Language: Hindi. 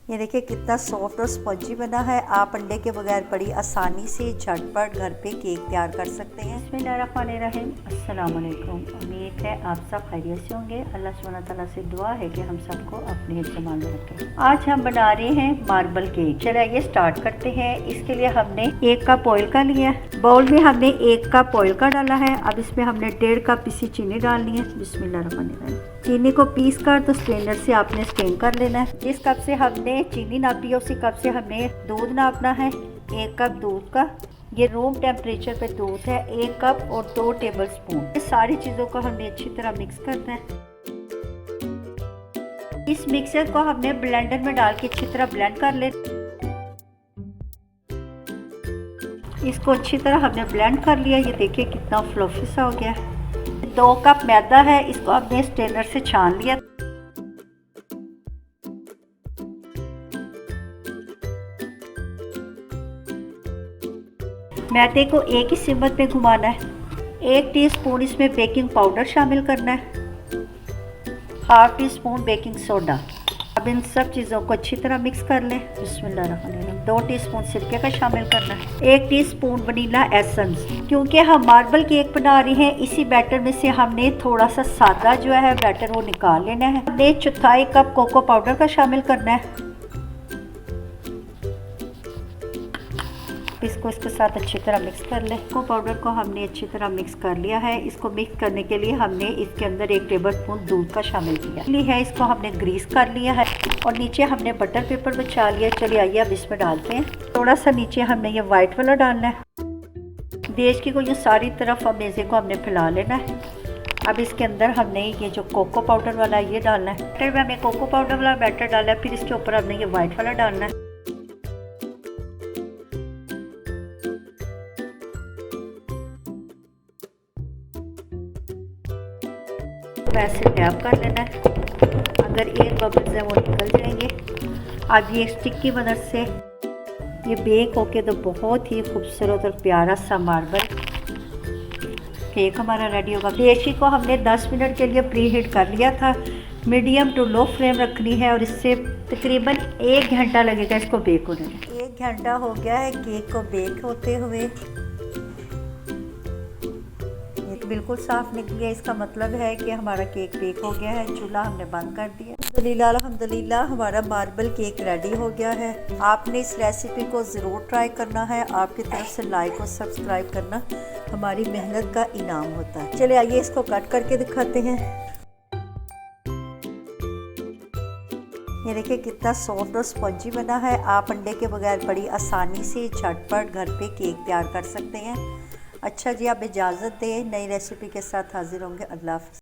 ये देखिए कितना सॉफ्ट और स्पंजी बना है। आप अंडे के बगैर बड़ी आसानी से झटपट घर पे केक तैयार कर सकते हैं। बिस्मिल्लाहिर्रहमानिर्रहीम, अस्सलाम वालेकुम। उम्मीद है आप सब खैरियत से होंगे। अल्लाह सुब्हानहू तआला से दुआ है कि हम सबको अपने हिफ्ज़-ए-मान में रखे। आज हम बना रहे हैं मार्बल केक। चलिए स्टार्ट करते हैं। इसके लिए हमने 1 कप ऑयल का लिया। बाउल में हमने 1 कप ऑयल का डाला है। अब इसमें हमने 1.5 कप पिसी चीनी डालनी है। बिस्मिल्लाहिर्रहमानिर्रहीम। चीनी को पीस कर तो स्ट्रेनर से आपने स्ट्रेन कर लेना है। जिस कप से हमने चीनी नापी है उसी कप से हमने दूध नापना है। 1 कप दूध का, ये रूम टेम्परेचर पे दूध है, 1 कप और 2 टेबल स्पून। इस सारी चीज़ों को हमने अच्छी तरह मिक्स करना है। इस मिक्सर को हमने ब्लेंडर में डाल के अच्छी तरह ब्लेंड कर ले। इसको अच्छी तरह हमने ब्लेंड कर लिया। ये देखिए कितना फ्लफी सा हो गया। 2 कप मैदा है, इसको हमने स्ट्रेनर से छान लिया। मैदे को एक ही सिमत में घुमाना है। 1 टीस्पून इसमें बेकिंग पाउडर शामिल करना है, 1/2 टीस्पून बेकिंग सोडा। अब इन सब चीज़ों को अच्छी तरह मिक्स कर लें। बिस्मिल्लाहिर्रहमानिर्रहीम। 2 टीस्पून सिरके का शामिल करना है, 1 टीस्पून वनीला एसेंस। क्योंकि हम मार्बल केक बना रहे हैं, इसी बैटर में से हमने थोड़ा सा सादा जो है बैटर वो निकाल लेना है। हमने 1/4 कप कोको पाउडर का शामिल करना है। इसको इसके साथ अच्छी तरह मिक्स कर लें। कोको पाउडर को हमने अच्छी तरह मिक्स कर लिया है। इसको मिक्स करने के लिए हमने इसके अंदर 1 टेबल स्पून दूध का शामिल किया है। इसको हमने ग्रीस कर लिया है और नीचे हमने बटर पेपर बिछा लिया। चलिए आइए अब इसमें डालते हैं। थोड़ा सा नीचे हमने ये वाइट वाला डालना है। देश की को ये सारी तरफ अब मेज़े को हमने फैला लेना है। अब इसके अंदर हमने ये जो कोको पाउडर वाला ये डालना है। बैटर में हमें कोको पाउडर वाला बैटर डालना है, फिर इसके ऊपर हमने ये वाइट वाला डालना है। वैसे टैप कर लेना है। अगर एक बबल्स है वो निकल जाएंगे। अब ये स्टिक की मदद से ये बेक होके तो बहुत ही खूबसूरत और प्यारा सा मार्बल केक हमारा रेडी होगा। देशी को हमने 10 मिनट के लिए प्री हीट कर लिया था। मीडियम टू लो फ्लेम रखनी है और इससे तकरीबन 1 घंटा लगेगा इसको बेक होने में। 1 घंटा हो गया है केक को बेक होते हुए। बिल्कुल साफ निकल गया, इसका मतलब है कि हमारा केक बेक हो गया है। चूल्हा हमने बंद कर दिया। अल्हम्दुलिल्लाह हमारा मार्बल केक रेडी हो गया है। आपने इस रेसिपी को ज़रूर ट्राई करना है। आपकी तरफ से लाइक और सब्सक्राइब करना हमारी मेहनत का इनाम होता है। चलिए आइए इसको कट करके दिखाते हैं। ये देखिए कितना सॉफ्ट और स्पंजी बना है। आप अंडे के बगैर बड़ी आसानी से झटपट घर पे केक तैयार कर सकते हैं। अच्छा जी, आप इजाज़त दें, नई रेसिपी के साथ हाजिर होंगे। अल्लाह हाफ़िज़।